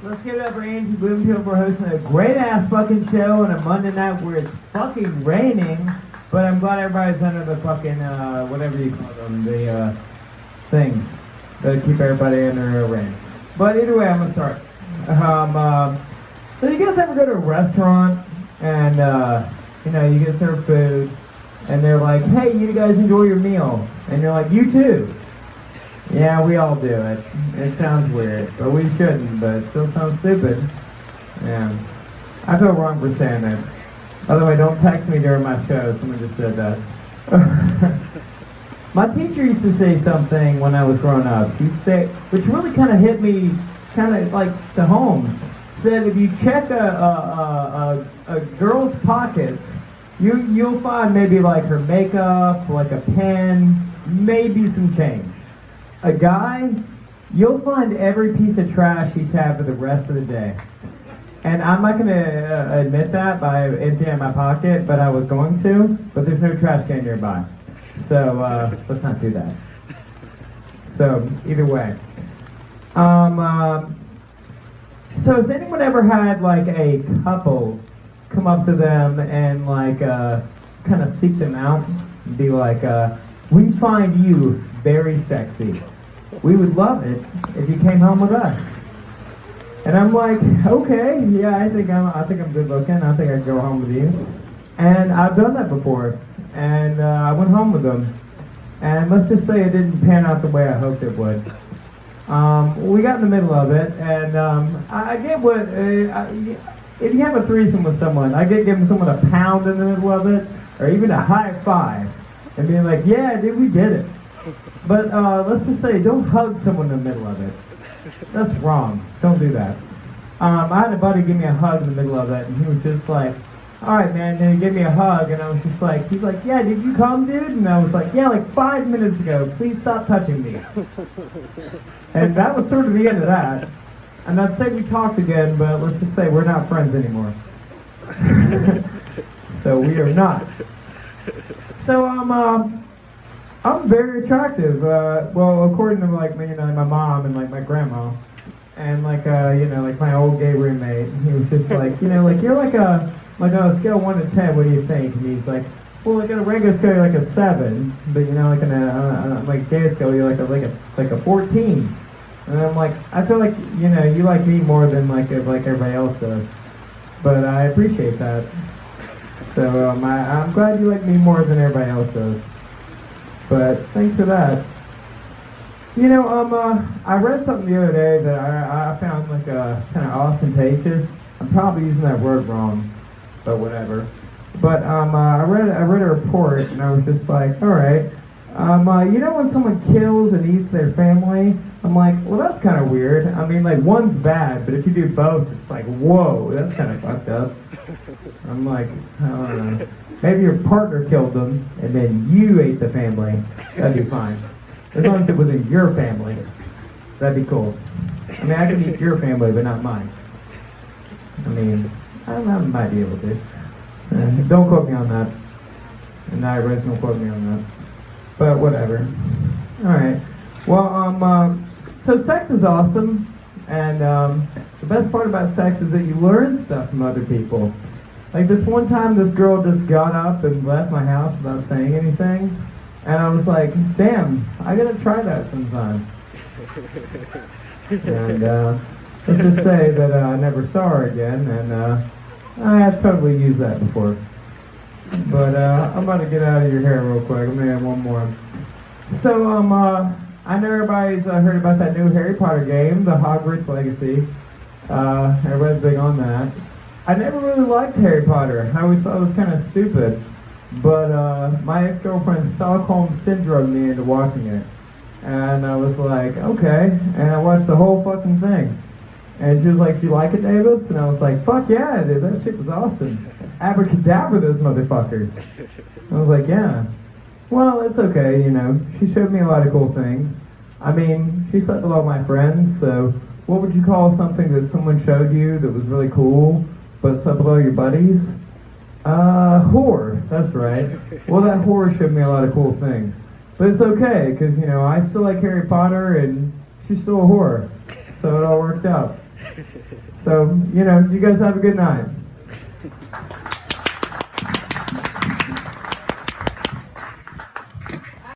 Let's give it up for Angie Bloomfield for hosting a great ass fucking show on a Monday night where it's fucking raining. But I'm glad everybody's under the fucking, whatever you call them, the things that keep everybody under a rain. But either way, I'm gonna start. So you guys ever go to a restaurant and, you get served food and they're like, hey, you guys enjoy your meal. And you're like, you too. Yeah, we all do it. It sounds weird, but we shouldn't, but it still sounds stupid. Yeah. I feel wrong for saying that. By the way, don't text me during my show. Someone just said that. My teacher used to say something when I was growing up. She'd say, which really kind of hit me, kind of like to home. Said if you check a girl's pockets, you'll find maybe like her makeup, like a pen, maybe some change. A guy, you'll find every piece of trash he's had for the rest of the day. And I'm not going to admit that by emptying my pocket, but I was going to. But there's no trash can nearby. So let's not do that. So either way. So has anyone ever had like a couple come up to them and like kind of seek them out and be like, we find you very sexy. We would love it if you came home with us. And I'm like, okay, yeah, I think I'm good looking. I think I can go home with you. And I've done that before. And I went home with them. And let's just say it didn't pan out the way I hoped it would. We got in the middle of it, and I get what, if you have a threesome with someone, I get giving someone a pound in the middle of it, or even a high five, and being like, yeah, dude, we did it. But let's just say, don't hug someone in the middle of it. That's wrong. Don't do that. I had a buddy give me a hug in the middle of it, and he was just like, all right, man, and he gave me a hug, and I was just like, he's like, yeah, did you come, dude? And I was like, yeah, like 5 minutes ago. Please stop touching me. And that was sort of the end of that. And I'd say we talked again, but let's just say we're not friends anymore. So we are not. So I'm very attractive. Well, according to like me, my mom and like my grandma, and like like my old gay roommate. He was just like, like you're like a on a scale of 1 to 10, what do you think? And he's like, well, like on a regular scale, you're like a 7, but like on a gay scale, you're like a 14. And I'm like, I feel like you like me more than like everybody else does, but I appreciate that. So I'm glad you like me more than everybody else does. But thanks for that. I read something the other day that I found like kind of ostentatious. I'm probably using that word wrong, but whatever. But I read a report and I was just like, all right. When someone kills and eats their family, I'm like, well, that's kind of weird. I mean, like one's bad, but if you do both, it's like, whoa, that's kind of fucked up. I'm like, I don't know. Maybe your partner killed them and then you ate the family. That'd be fine. As long as it was in your family, that'd be cool. I mean, I can eat your family, but not mine. I mean, I might be able to. Don't quote me on that. And I read don't quote me on that. But whatever. Alright. Well, so sex is awesome. And the best part about sex is that you learn stuff from other people. Like this one time, this girl just got up and left my house without saying anything. And I was like, damn, I gotta try that sometime. And let's just say that I never saw her again, and I had totally used that before. But I'm about to get out of your hair real quick. I'm gonna have one more. So I know everybody's heard about that new Harry Potter game, the Hogwarts Legacy. Everybody's big on that. I never really liked Harry Potter. I always thought it was kind of stupid. But my ex-girlfriend Stockholm Syndrome me into watching it. And I was like, okay. And I watched the whole fucking thing. And she was like, do you like it, Davis? And I was like, fuck yeah, dude, that shit was awesome. Abracadabra those motherfuckers. I was like, yeah. Well, it's okay, She showed me a lot of cool things. I mean, she slept with all my friends, so what would you call something that someone showed you that was really cool, but slept with all your buddies? Whore, that's right. Well, that whore showed me a lot of cool things. But it's okay, because, I still like Harry Potter, and she's still a whore. So it all worked out. So, you know, you guys have a good night.